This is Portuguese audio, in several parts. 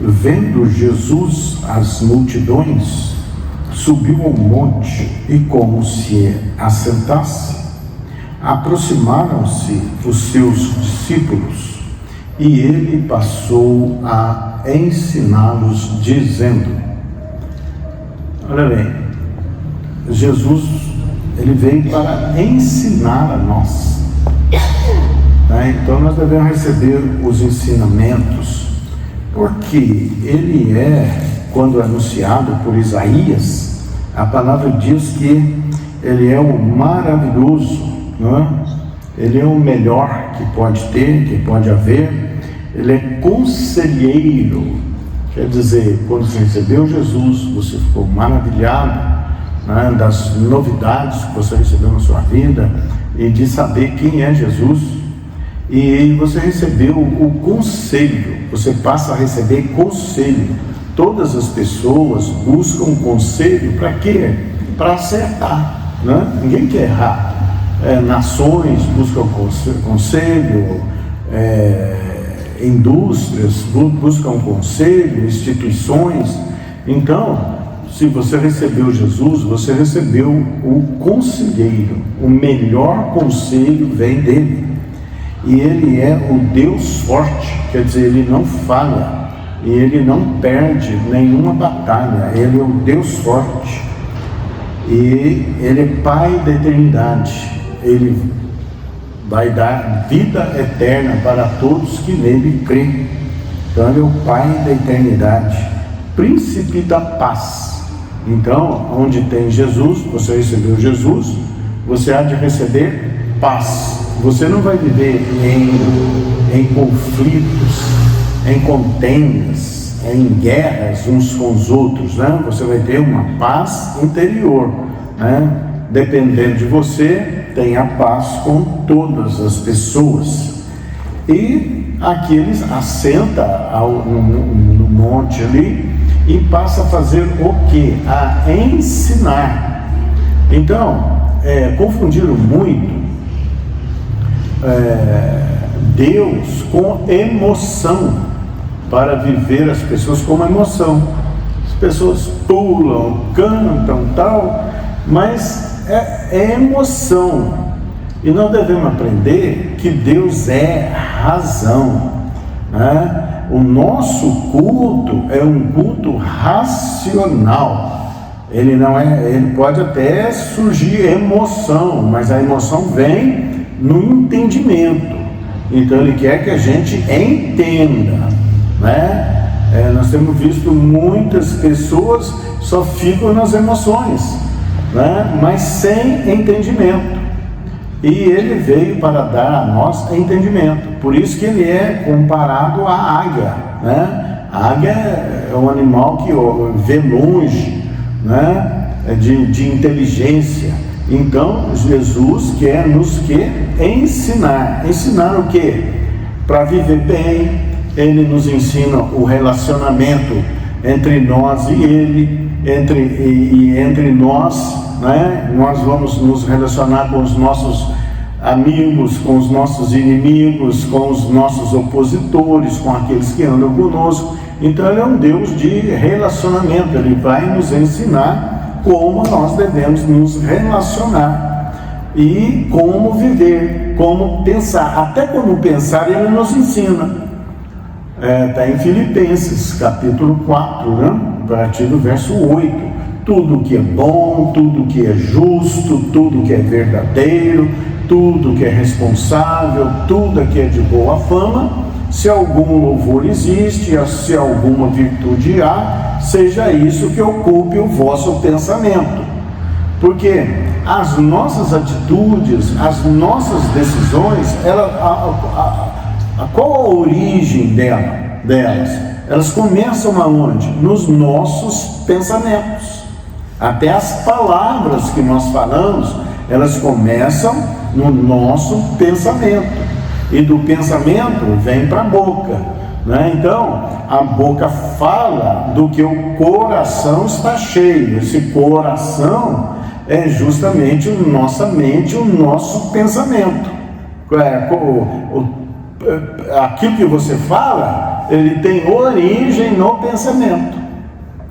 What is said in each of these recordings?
Vendo Jesus as multidões, subiu ao monte e, como se assentasse, aproximaram-se os seus discípulos e ele passou a ensiná-los, dizendo: olha bem, Jesus, ele veio para ensinar a nós, né? Então nós devemos receber os ensinamentos, porque ele quando anunciado por Isaías, a palavra diz que ele é o maravilhoso, não é? Ele é o melhor que pode ter, que pode haver. Ele é conselheiro, quer dizer, quando você recebeu Jesus, você ficou maravilhado, né, das novidades que você recebeu na sua vida e de saber quem é Jesus, e você recebeu o conselho, você passa a receber conselho. Todas as pessoas buscam conselho para quê? Para acertar, né? Ninguém quer errar. Nações buscam conselho, indústrias buscam conselho, instituições. Então, se você recebeu Jesus, você recebeu o conselheiro. O melhor conselho vem dele. E ele é o Deus forte, quer dizer, ele não falha, e ele não perde nenhuma batalha. Ele é o Deus forte, e ele é Pai da eternidade. Ele vai dar vida eterna para todos que nele creem. Então ele é o Pai da eternidade, Príncipe da paz. Então, onde tem Jesus, você recebeu Jesus, você há de receber paz. Você não vai viver em conflitos, em contendas, em guerras uns com os outros, né? Você vai ter uma paz interior, né? Dependendo de você, tem a paz com todas as pessoas. E aqui ele assenta no monte ali e passa a fazer o quê? A ensinar. Então, confundiram muito Deus com emoção, para viver as pessoas com uma emoção. As pessoas pulam, cantam, tal, mas é emoção. E nós devemos aprender que Deus é razão, né? O nosso culto é um culto racional. Ele não ele pode até surgir emoção, mas a emoção vem no entendimento. Então ele quer que a gente entenda, né? Nós temos visto muitas pessoas só ficam nas emoções, né? Mas sem entendimento. E ele veio para dar a nós entendimento. Por isso que ele é comparado à águia, né? A águia é um animal que vê longe, né? De inteligência. Então Jesus quer nos ensinar. Ensinar o quê? Para viver bem. Ele nos ensina o relacionamento entre nós e ele, entre nós, né? Nós vamos nos relacionar com os nossos amigos, com os nossos inimigos, com os nossos opositores, com aqueles que andam conosco. Então ele é um Deus de relacionamento. Ele vai nos ensinar como nós devemos nos relacionar e como viver, como pensar. Até como pensar ele nos ensina. Está em Filipenses capítulo 4, né? A partir do verso 8. Tudo que é bom, tudo que é justo, tudo que é verdadeiro, tudo que é responsável, tudo que é de boa fama, se algum louvor existe, se alguma virtude há, seja isso que ocupe o vosso pensamento. Porque as nossas atitudes, as nossas decisões, qual a origem delas? Elas começam aonde? Nos nossos pensamentos. Até as palavras que nós falamos, elas começam no nosso pensamento. E do pensamento vem para a boca, né? Então, a boca fala do que o coração está cheio. Esse coração é justamente a nossa mente, o nosso pensamento. Aquilo que você fala ele tem origem no pensamento.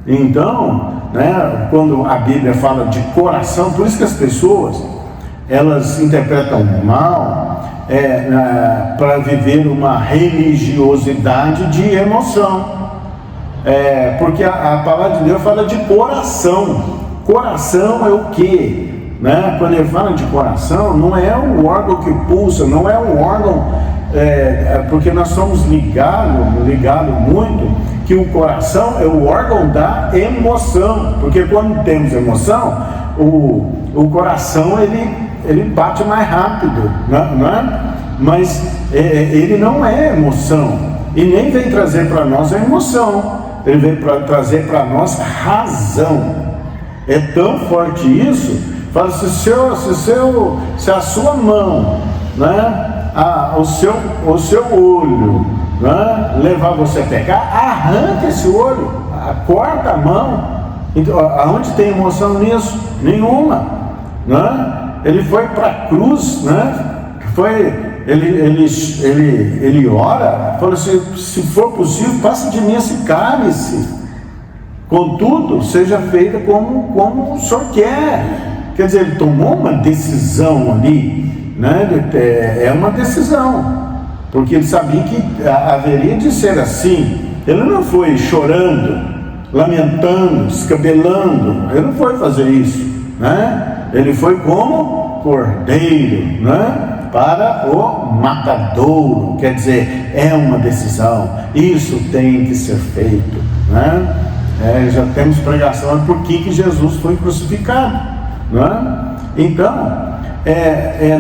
Então, né, quando a Bíblia fala de coração, por isso que as pessoas, elas interpretam mal para viver uma religiosidade de emoção. Porque a palavra de Deus fala de coração. Coração é o quê? Né? Quando ele fala de coração, não é um órgão que pulsa, não é um órgão, porque nós somos ligados muito, que o coração é o órgão da emoção, porque quando temos emoção, o coração ele bate mais rápido, não é? Mas ele não é emoção, e nem vem trazer para nós a emoção, ele vem trazer para nós razão. É tão forte isso, fala, se a sua mão, né, o seu olho, né, levar você a pecar, arranca esse olho, corta a mão. Então, aonde tem emoção nisso? Nenhuma, né? Ele foi para a cruz, né? Ele ora, falou assim: se for possível, passa de mim esse cálice, contudo, seja feita como o Senhor quer. Quer dizer, ele tomou uma decisão ali, né? É uma decisão, porque ele sabia que haveria de ser assim. Ele não foi chorando, lamentando, descabelando, ele não foi fazer isso, né? Ele foi como cordeiro, né, para o matadouro. Quer dizer, é uma decisão, isso tem que ser feito, né? Já temos pregação por que Jesus foi crucificado, né? Então,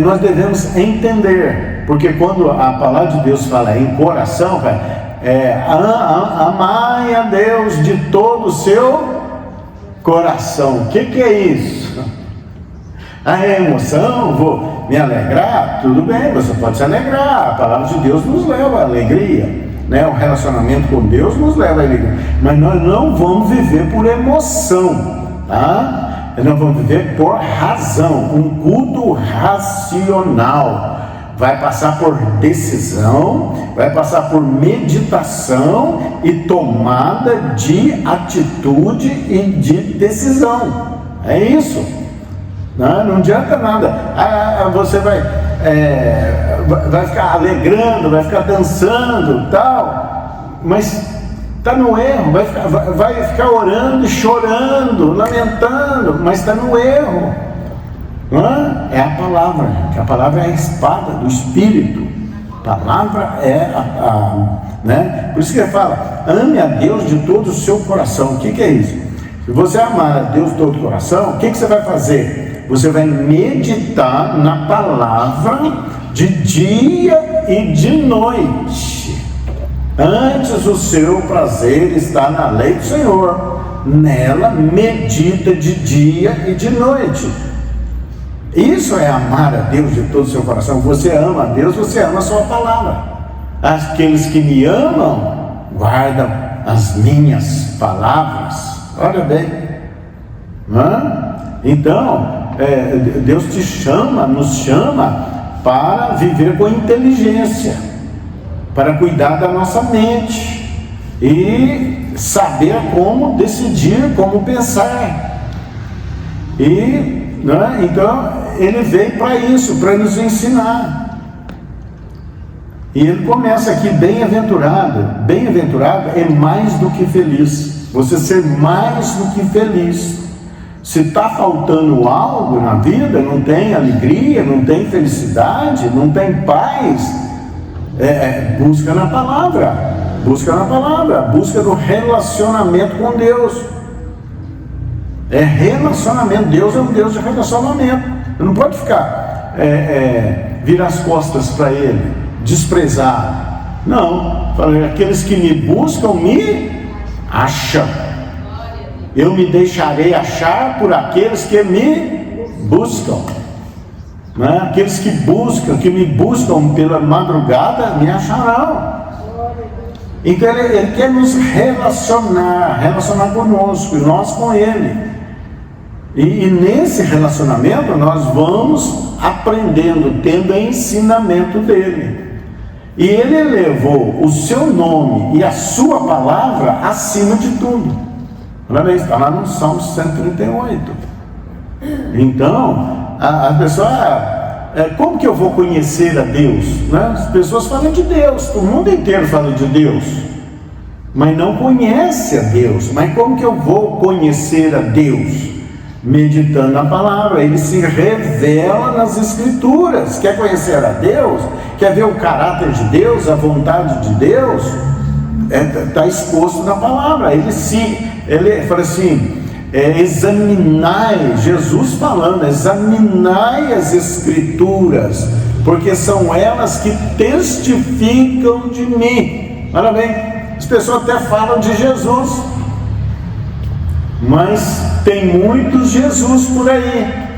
nós devemos entender, porque quando a palavra de Deus fala em coração, amai a Deus de todo o seu coração. O que é isso? A emoção, vou me alegrar, tudo bem, você pode se alegrar, a palavra de Deus nos leva à alegria, né? O relacionamento com Deus nos leva à alegria, mas nós não vamos viver por emoção, tá? Nós vamos viver por razão, um culto racional. Vai passar por decisão, vai passar por meditação e tomada de atitude e de decisão. É isso. Não adianta nada. Você vai ficar alegrando, vai ficar dançando, tal, mas está no erro. Vai ficar orando, chorando, lamentando, mas está no erro. É a palavra, que a palavra é a espada do Espírito. A palavra é né? Por isso que ele fala: ame a Deus de todo o seu coração. O que é isso? Se você amar a Deus de todo o coração, o que você vai fazer? Você vai meditar na palavra de dia e de noite. Antes o seu prazer está na lei do Senhor, nela medita de dia e de noite. Isso é amar a Deus de todo o seu coração. Você ama a Deus, você ama a sua palavra. Aqueles que me amam guardam as minhas palavras. Olha bem, então Deus nos chama para viver com inteligência, para cuidar da nossa mente e saber como decidir, como pensar. Então ele veio para isso, para nos ensinar. E ele começa aqui: bem-aventurado. Bem-aventurado é mais do que feliz. Você ser mais do que feliz. Se está faltando algo na vida, não tem alegria, não tem felicidade, não tem paz, busca na palavra. Busca na palavra. Busca no relacionamento com Deus. É relacionamento. Deus é um Deus de relacionamento. Não pode ficar virar as costas para Ele, desprezar. Não. Aqueles que me buscam me acham. Eu me deixarei achar por aqueles que me buscam, né? Aqueles que me buscam pela madrugada me acharão. Então ele quer nos relacionar conosco e nós com Ele. E nesse relacionamento nós vamos aprendendo, tendo ensinamento dele. E ele elevou o seu nome e a sua palavra acima de tudo. Está lá no Salmo 138. Então, a pessoa, como que eu vou conhecer a Deus? Né? As pessoas falam de Deus, o mundo inteiro fala de Deus, mas não conhece a Deus. Mas como que eu vou conhecer a Deus? Meditando na palavra. Ele se revela nas Escrituras. Quer conhecer a Deus? Quer ver o caráter de Deus, a vontade de Deus? Está exposto na palavra. Ele fala assim, examinai, Jesus falando, examinai as Escrituras, porque são elas que testificam de mim. Olha bem, as pessoas até falam de Jesus, mas tem muitos Jesus por aí,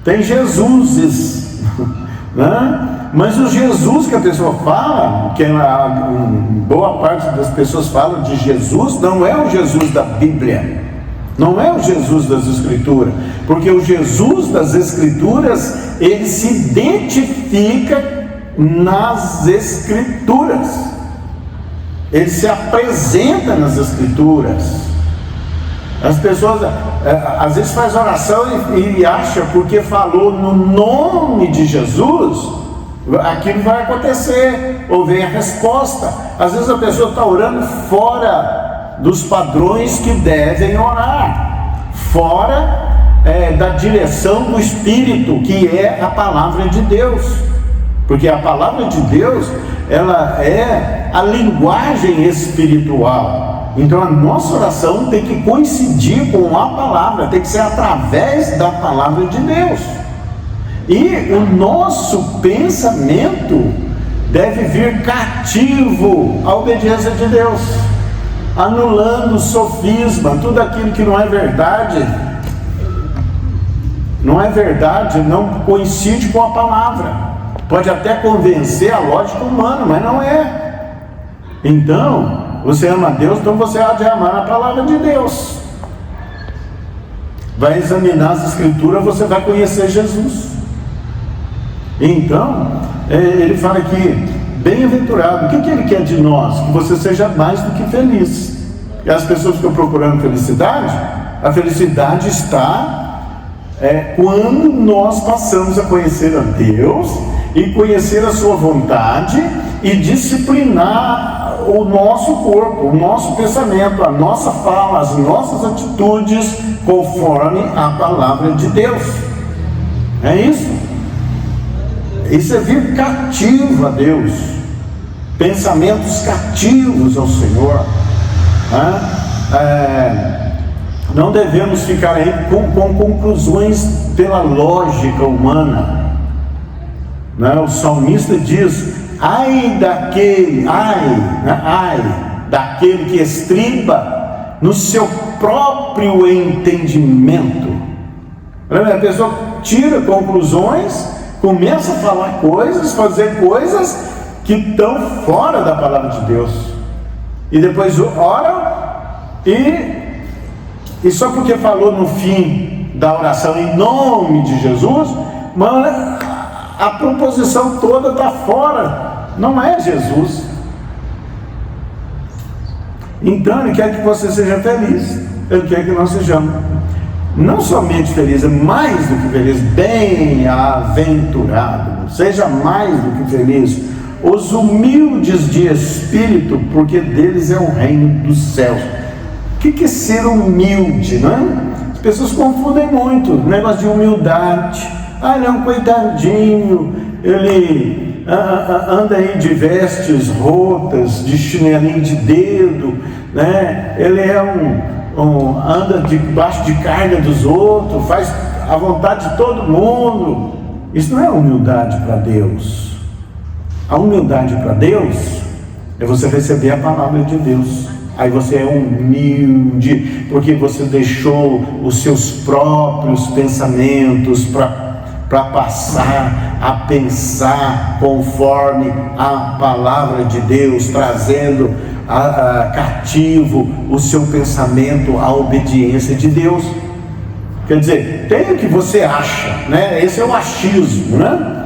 tem Jesuses, né? Mas o Jesus que a pessoa fala, que boa parte das pessoas falam de Jesus, não é o Jesus da Bíblia, não é o Jesus das Escrituras, porque o Jesus das Escrituras, ele se identifica nas Escrituras, ele se apresenta nas Escrituras. As pessoas às vezes fazem oração e acham, porque falou no nome de Jesus, aquilo vai acontecer, ou vem a resposta. Às vezes a pessoa está orando fora dos padrões que devem orar, fora da direção do Espírito, que é a palavra de Deus, porque a palavra de Deus, ela é a linguagem espiritual. Então a nossa oração tem que coincidir com a palavra, tem que ser através da palavra de Deus. E o nosso pensamento deve vir cativo à obediência de Deus, anulando o sofisma, tudo aquilo que não é verdade, não coincide com a palavra. Pode até convencer a lógica humana, mas não é. Então, você ama a Deus, então você há de amar a palavra de Deus. Vai examinar as Escrituras, você vai conhecer Jesus. Então, ele fala aqui, bem-aventurado. O que ele quer de nós? Que você seja mais do que feliz. E as pessoas ficam procurando felicidade. A felicidade está quando nós passamos a conhecer a Deus e conhecer a sua vontade e disciplinar o nosso corpo, o nosso pensamento, a nossa fala, as nossas atitudes conforme a palavra de Deus. É isso. Isso é vir cativo a Deus, pensamentos cativos ao Senhor. Não devemos ficar aí com conclusões pela lógica humana. O salmista diz: ai daquele que estriba no seu próprio entendimento. A pessoa tira conclusões, começa a falar coisas, fazer coisas que estão fora da palavra de Deus, e depois ora, e só porque falou no fim da oração em nome de Jesus, mas a proposição toda está fora, não é Jesus. Então ele quer que você seja feliz, ele quer que nós sejamos não somente feliz, mais do que feliz, bem-aventurado, seja mais do que feliz, os humildes de espírito, porque deles é o reino dos céus. O que é ser humilde, não é? As pessoas confundem muito o negócio de humildade. Ele é um coitadinho, ele anda aí de vestes rotas, de chinelinho de dedo, né? Ele é anda debaixo de carga dos outros, faz a vontade de todo mundo. Isso não é humildade para Deus. A humildade para Deus é você receber a palavra de Deus. Aí você é humilde, porque você deixou os seus próprios pensamentos para passar a pensar conforme a palavra de Deus, trazendo cativo o seu pensamento à obediência de Deus. Quer dizer, tem o que você acha, né? Esse é o achismo, né?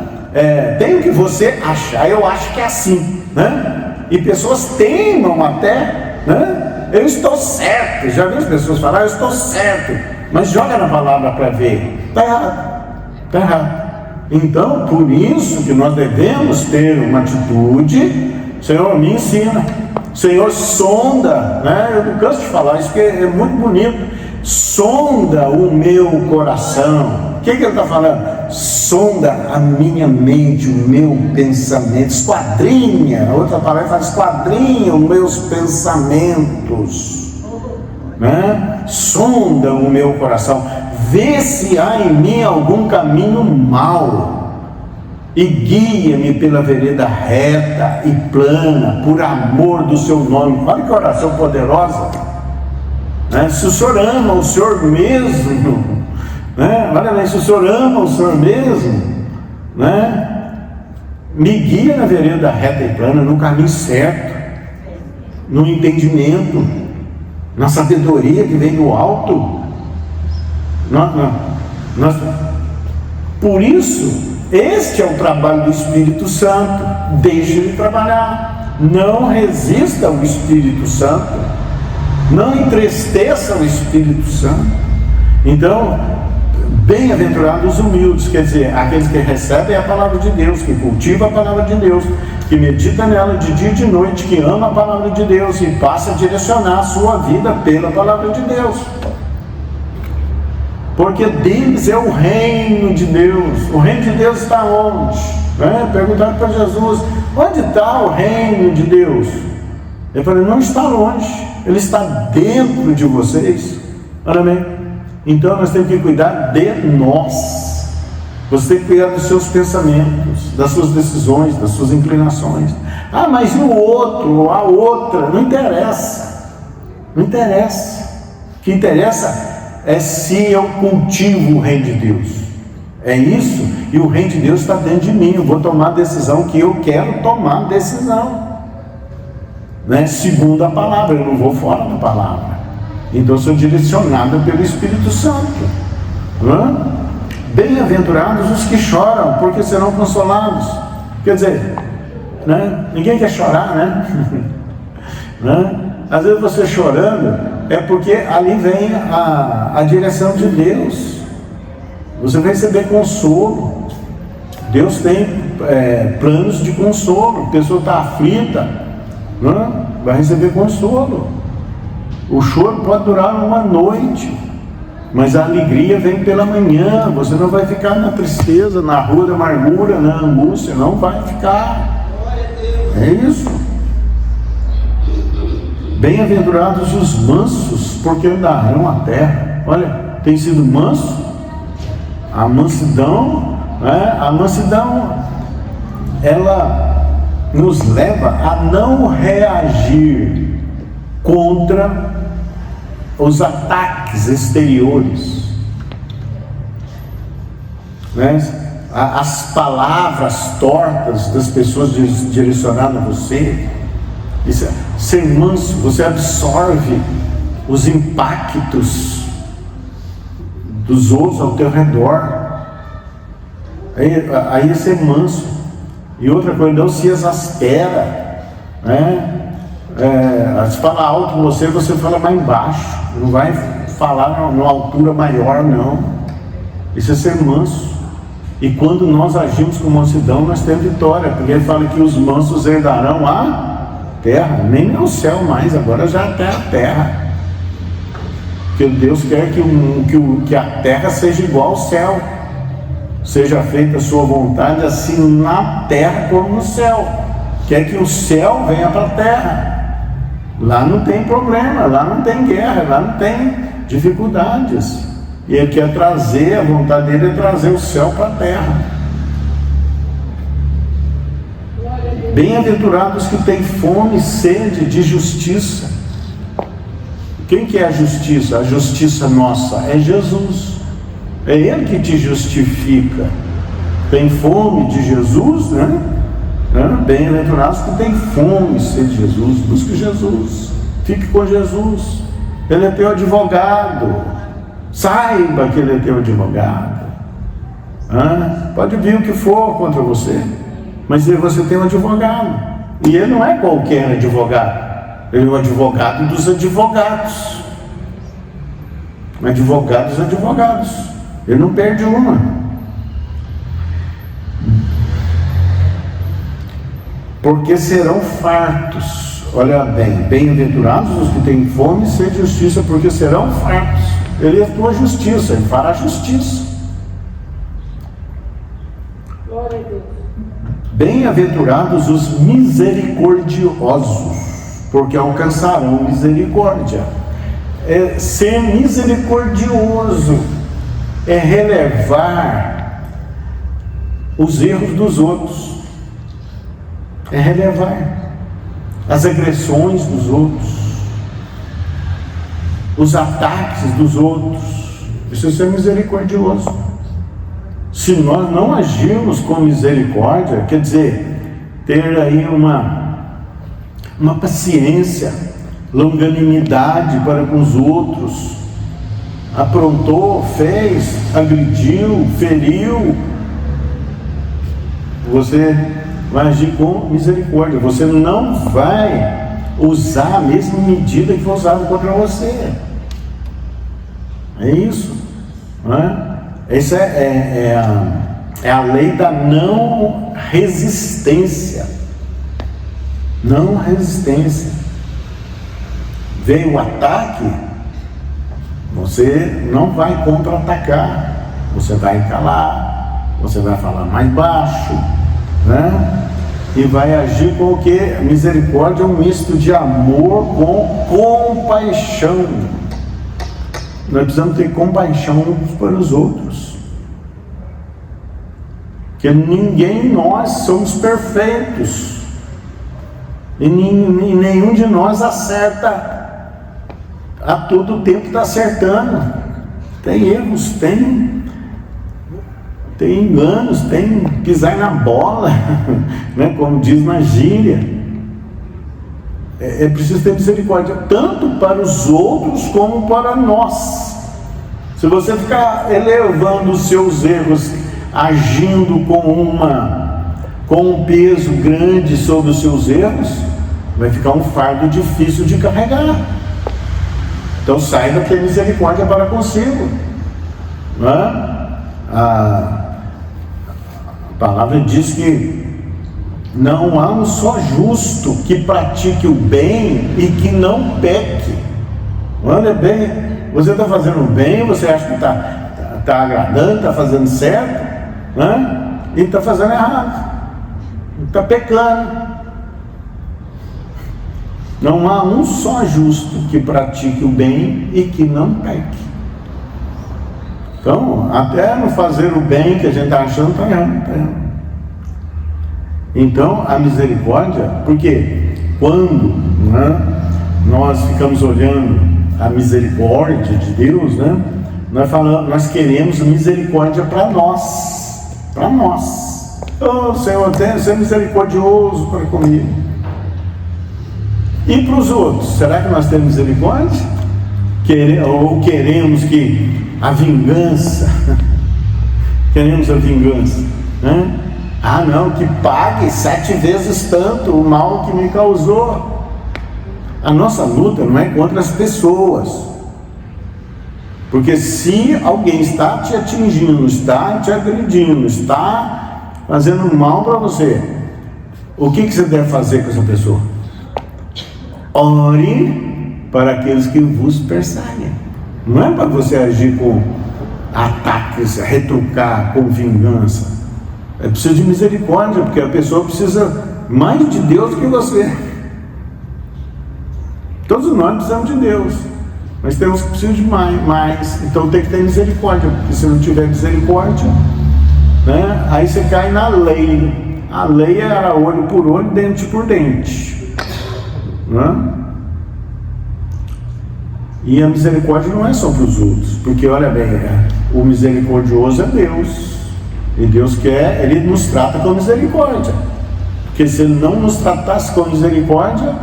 tem o que você achar, eu acho que é assim, né? E pessoas teimam até, né? Eu estou certo. Já vi as pessoas falar, eu estou certo, mas joga na palavra para ver, está errado, está errado. Então, por isso que nós devemos ter uma atitude: Senhor, me ensina, Senhor, sonda, né? Eu não canso de falar isso, porque é muito bonito. Sonda o meu coração. O que ele está falando? Sonda a minha mente, o meu pensamento, esquadrinha. A outra palavra fala: esquadrinha os meus pensamentos, né? Sonda o meu coração, vê se há em mim algum caminho mau, e guia-me pela vereda reta e plana, por amor do seu nome. Olha que oração poderosa, né? Se o Senhor ama o Senhor mesmo, né? Olha bem, se o Senhor ama o Senhor mesmo, né? Me guia na vereda reta e plana, no caminho certo, no entendimento, na sabedoria que vem do alto. Por isso, este é o trabalho do Espírito Santo. Deixe ele trabalhar, não resista ao Espírito Santo, não entristeça o Espírito Santo. Então, bem-aventurados os humildes, quer dizer, aqueles que recebem a palavra de Deus, que cultivam a palavra de Deus, que medita nela de dia e de noite, que ama a palavra de Deus e passa a direcionar a sua vida pela palavra de Deus. Porque deles é o reino de Deus. O reino de Deus está onde? Perguntaram para Jesus: onde está o reino de Deus? Ele falou: não está longe, ele está dentro de vocês. Olha bem, então nós temos que cuidar de nós. Você tem que cuidar dos seus pensamentos, das suas decisões, das suas inclinações. Ah, mas e o outro, a outra? Não interessa, não interessa. O que interessa é se eu cultivo o reino de Deus. É isso, e o reino de Deus está dentro de mim. Eu vou tomar a decisão que eu quero tomar decisão, né? Segundo a palavra, eu não vou fora da palavra. Então eu sou direcionado pelo Espírito Santo. Bem-aventurados os que choram, porque serão consolados. Quer dizer, né? Ninguém quer chorar, né? Às vezes você chorando é porque ali vem a direção de Deus. Você vai receber consolo. Deus tem planos de consolo. A pessoa está aflita, né? Vai receber consolo. O choro pode durar uma noite, mas a alegria vem pela manhã. Você não vai ficar na tristeza, na rua da amargura, na angústia. Não vai ficar. É isso. Bem-aventurados os mansos, porque herdarão a terra. Olha, tem sido manso. A mansidão, ela nos leva a não reagir contra os ataques exteriores, né? As palavras tortas das pessoas direcionadas a você. Isso é ser manso. Você absorve os impactos dos outros ao teu redor. Aí é ser manso. E outra coisa, não se exaspera, né? Se fala alto com você, você fala mais embaixo. Não vai falar numa altura maior, não. Isso é ser manso. E quando nós agimos com mansidão, nós temos vitória. Porque ele fala que os mansos herdarão a terra. Nem é o céu mais, agora já até a terra. Porque Deus quer que a terra seja igual ao céu. Seja feita a sua vontade, assim na terra como no céu. Quer que o céu venha para a terra. Lá não tem problema, lá não tem guerra, lá não tem dificuldades. E Ele quer trazer, a vontade dele é trazer o céu para a terra. Bem-aventurados que têm fome e sede de justiça. Quem que é a justiça? A justiça nossa é Jesus. É Ele que te justifica. Tem fome de Jesus, né? Bem-aventurados que têm fome e sede de Jesus. Busque Jesus. Fique com Jesus. Ele é teu advogado. Saiba que Ele é teu advogado. pode vir o que for contra você, mas você tem um advogado, e ele não é qualquer advogado, ele é o advogado dos advogados, advogado dos advogados, ele não perde uma. Porque serão fartos, olha bem, bem-aventurados os que têm fome e sede de justiça, porque serão fartos. Ele é a tua justiça, ele fará justiça. Glória a Deus. Bem-aventurados os misericordiosos, porque alcançarão misericórdia. Ser misericordioso é relevar os erros dos outros, é relevar as agressões dos outros, os ataques dos outros. Isso é ser misericordioso. Se nós não agirmos com misericórdia, quer dizer, ter aí uma paciência, longanimidade para com os outros, aprontou, fez, agrediu, feriu, você vai agir com misericórdia. Você não vai usar a mesma medida que foi usada contra você. É isso, não é? Essa é a lei da não resistência. Não resistência. Veio o ataque, você não vai contra-atacar, você vai calar, você vai falar mais baixo, né? E vai agir com o que? Misericórdia é um misto de amor com compaixão. Nós precisamos ter compaixão uns para os outros, porque ninguém, nós somos perfeitos, e nenhum de nós acerta a todo tempo. Está acertando, tem erros, tem enganos, tem pisar na bola, né? Como diz na gíria. É preciso ter misericórdia, tanto para os outros como para nós. Se você ficar elevando os seus erros, agindo com um peso grande sobre os seus erros, vai ficar um fardo difícil de carregar. Então saiba que a misericórdia é para consigo, não é? A palavra diz que não há um só justo que pratique o bem e que não peque. Olha bem, você está fazendo bem, você acha que está agradando, está fazendo certo, né? E está fazendo errado, está pecando. Não há um só justo que pratique o bem e que não peque. Então, até no fazer o bem que a gente está achando, está errando. Então, a misericórdia, porque quando, né, nós ficamos olhando a misericórdia de Deus, né, nós queremos misericórdia para nós. Para nós. Oh, Senhor, seja misericordioso para comigo. E para os outros, será que nós temos misericórdia? Ou queremos que a vingança, queremos a vingança, né? Ah não, que pague 7 vezes tanto o mal que me causou. A nossa luta não é contra as pessoas, porque se alguém está te atingindo, está te agredindo, está fazendo mal para você, o que você deve fazer com essa pessoa? Ore para aqueles que vos perseguem. Não é para você agir com ataques, retrucar, com vingança. É preciso de misericórdia, porque a pessoa precisa mais de Deus do que você. Todos nós precisamos de Deus, mas temos que precisar de mais. Então tem que ter misericórdia, porque se não tiver misericórdia, né, aí você cai na lei. A lei era olho por olho, dente por dente, né? E a misericórdia não é só para os outros, porque olha bem, o misericordioso é Deus. E Deus quer, Ele nos trata com misericórdia. Porque se Ele não nos tratasse com misericórdia,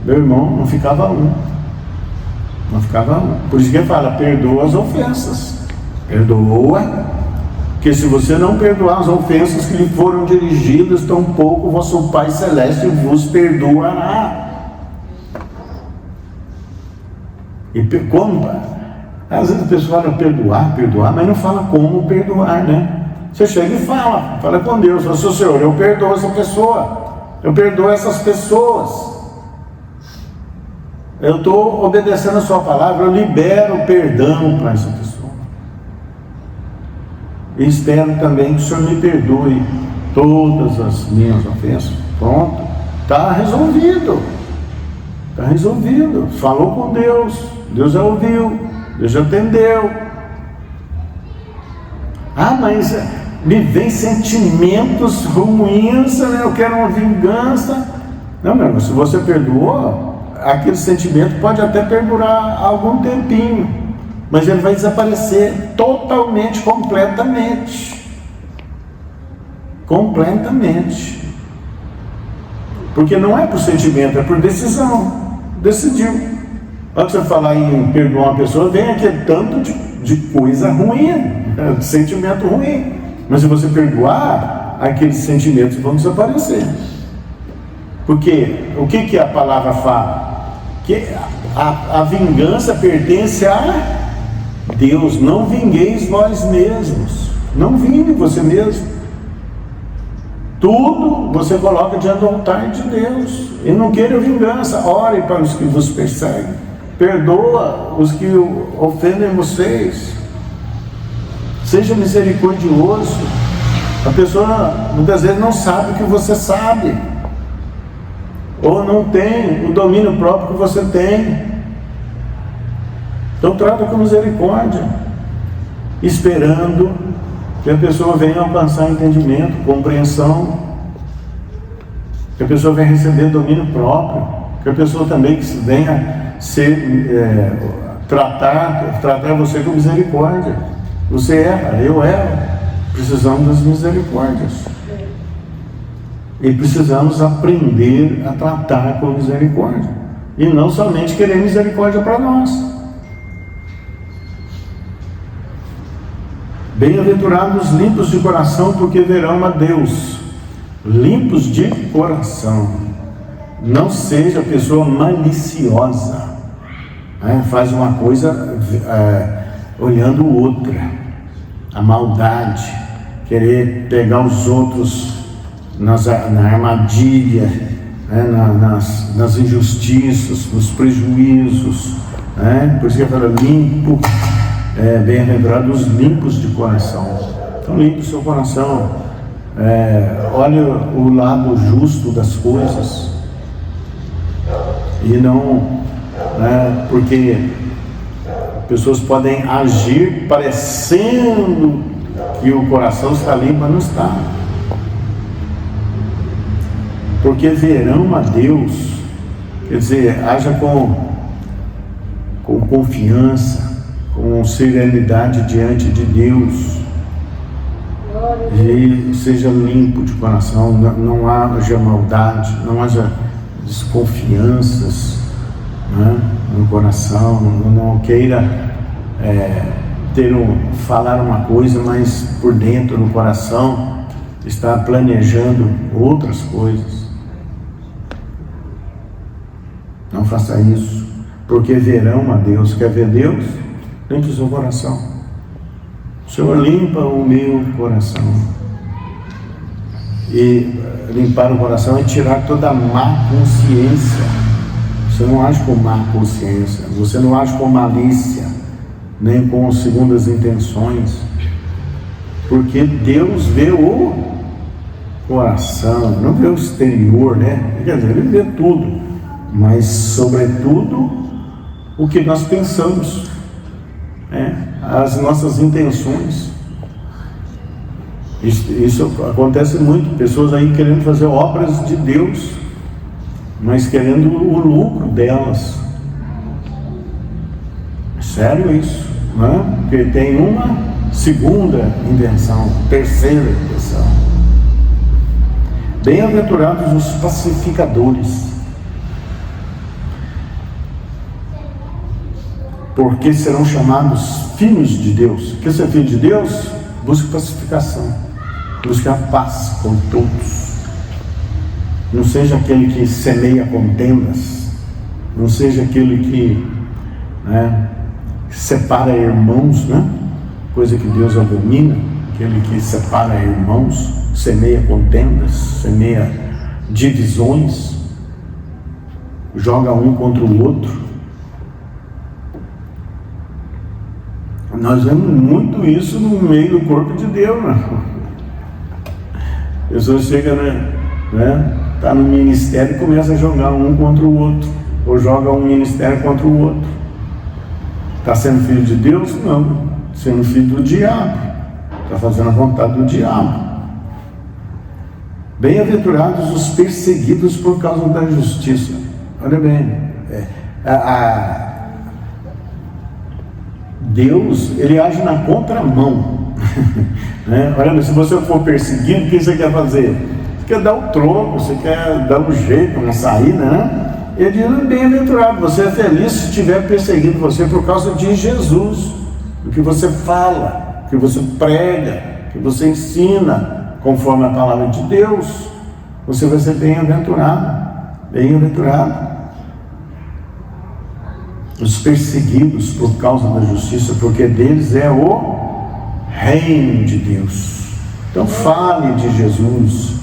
meu irmão, não ficava um. Não ficava um. Por isso que Ele fala, perdoa as ofensas. Perdoa. Porque Porque se você não perdoar as ofensas que lhe foram dirigidas, tampouco vosso Pai Celeste vos perdoará. E como? Às vezes a pessoa fala perdoar, mas não fala como perdoar, né? Você chega e fala com Deus, seu Senhor, eu perdoo essa pessoa, eu perdoo essas pessoas, eu estou obedecendo a sua palavra, eu libero perdão para essa pessoa. E espero também que o Senhor me perdoe todas as minhas ofensas. Pronto, está resolvido. Está resolvido. Falou com Deus, Deus já ouviu, Deus já atendeu. Mas me vem sentimentos ruins, né? Eu quero uma vingança. Não, meu irmão, se você perdoou, aquele sentimento pode até perdurar algum tempinho, mas ele vai desaparecer totalmente, completamente. Porque não é por sentimento, é por decisão. Decidiu. Antes de você falar em perdoar uma pessoa, vem aquele tanto de coisa ruim, de sentimento ruim. Mas se você perdoar, aqueles sentimentos vão desaparecer. Porque o que a palavra fala? Que a vingança pertence a Deus. Não vingueis vós mesmos. Não vingue você mesmo. Tudo você coloca diante do altar de Deus. E não queira vingança. Ore para os que vos perseguem. Perdoa os que ofendem vocês. Seja misericordioso. A pessoa muitas vezes não sabe o que você sabe, ou não tem o domínio próprio que você tem. Então trata com misericórdia, esperando que a pessoa venha alcançar entendimento, compreensão, que a pessoa venha receber domínio próprio, que a pessoa também venha tratar você com misericórdia. Você erra, eu erro, precisamos das misericórdias. E precisamos aprender a tratar com misericórdia. E não somente querer misericórdia para nós. Bem-aventurados os limpos de coração, porque verão a Deus. Limpos de coração. Não seja pessoa maliciosa. Faz uma coisa olhando outra. A maldade, querer pegar os outros na armadilha, nas injustiças, nos prejuízos, por isso que fala limpo, bem-aventurados os limpos de coração. Então limpe o seu coração, olhe o lado justo das coisas, e não, porque pessoas podem agir parecendo que o coração está limpo, mas não está. Porque verão a Deus, quer dizer, haja com confiança, com serenidade diante de Deus, e seja limpo de coração, não haja maldade, não haja desconfianças, no coração, não queira falar uma coisa, mas por dentro, no coração, está planejando outras coisas. Não faça isso, porque verão a Deus. Quer ver Deus? Limpe o seu coração. O Senhor limpa o meu coração. E limpar o coração é tirar toda a má consciência. Você não age com má consciência, você não age com malícia, nem com segundas intenções, porque Deus vê o coração, não vê o exterior, né? Quer dizer, Ele vê tudo, mas sobretudo o que nós pensamos, as nossas intenções. Isso acontece muito, pessoas aí querendo fazer obras de Deus, mas querendo o lucro delas. Sério isso, né? Porque tem uma segunda intenção, terceira intenção. Bem-aventurados os pacificadores, porque serão chamados filhos de Deus. Quer ser filho de Deus? Busque pacificação, busque a paz com todos. Não seja aquele que semeia contendas, não seja aquele que separa irmãos, coisa que Deus abomina, aquele que separa irmãos, semeia contendas, semeia divisões, joga um contra o outro. Nós vemos muito isso no meio do corpo de Deus, A pessoa chega, está no ministério e começa a jogar um contra o outro, ou joga um ministério contra o outro. Está sendo filho de Deus? Não. Sendo filho do diabo. Está fazendo a vontade do diabo. Bem-aventurados os perseguidos por causa da justiça. Olha bem, Deus, ele age na contramão. Olha, se você for perseguido, o que você quer fazer? Você quer dar o troco, você quer dar um jeito, uma saída, Ele diz, bem-aventurado, você é feliz se estiver perseguindo você por causa de Jesus, do que você fala, que você prega, que você ensina, conforme a palavra de Deus. Você vai ser bem-aventurado, bem-aventurado. Os perseguidos por causa da justiça, porque deles é o reino de Deus. Então fale de Jesus,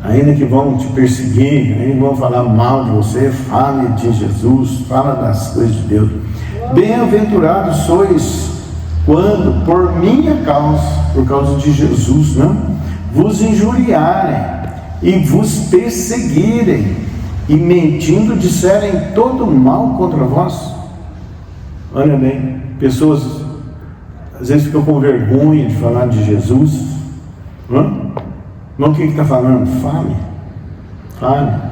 ainda que vão te perseguir, ainda que vão falar mal de você, fale de Jesus, fala das coisas de Deus. Bem-aventurados sois quando por minha causa, por causa de Jesus, vos injuriarem e vos perseguirem e mentindo disserem todo mal contra vós. Olha bem, pessoas às vezes ficam com vergonha de falar de Jesus. Mas o que está falando? Fale.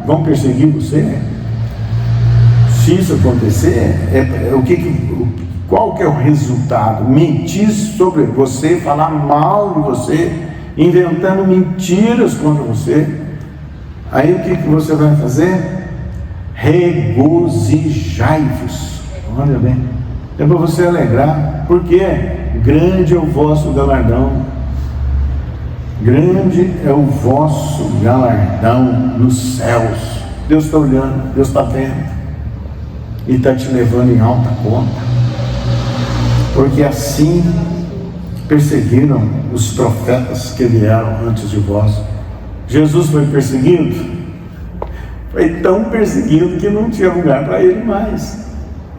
Vão perseguir você? Se isso acontecer, qual que é o resultado? Mentir sobre você, falar mal de você, inventando mentiras contra você. Aí o que você vai fazer? Regozijai-vos. Olha bem, é para você alegrar, porque grande é o vosso galardão. Grande é o vosso galardão nos céus. Deus está olhando, Deus está vendo, e está te levando em alta conta, porque assim perseguiram os profetas que vieram antes de vós. Jesus foi perseguido, foi tão perseguido que não tinha lugar para ele mais.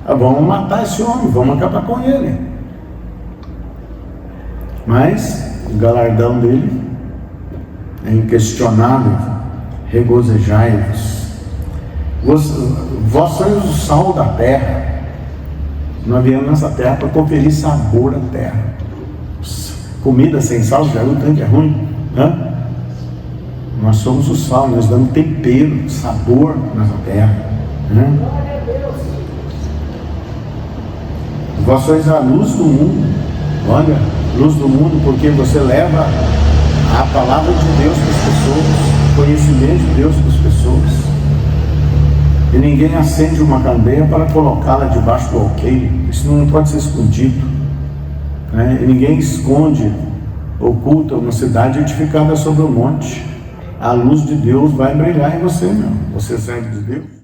Vamos matar esse homem, vamos acabar com ele. Mas o galardão dele é inquestionável. Regozijai-vos. Vós sois o sal da terra. Nós viemos nessa terra para conferir sabor à terra. Comida sem sal, já viu tanto que é ruim, Nós somos o sal, nós damos tempero, sabor nessa terra, Vós sois a luz do mundo. Olha, luz do mundo, porque você leva a palavra de Deus para as pessoas, o conhecimento de Deus para as pessoas. E ninguém acende uma candeia para colocá-la debaixo do alqueire. Isso não pode ser escondido, E ninguém esconde, oculta uma cidade edificada sobre o monte. A luz de Deus vai brilhar em você, Você é servo de Deus.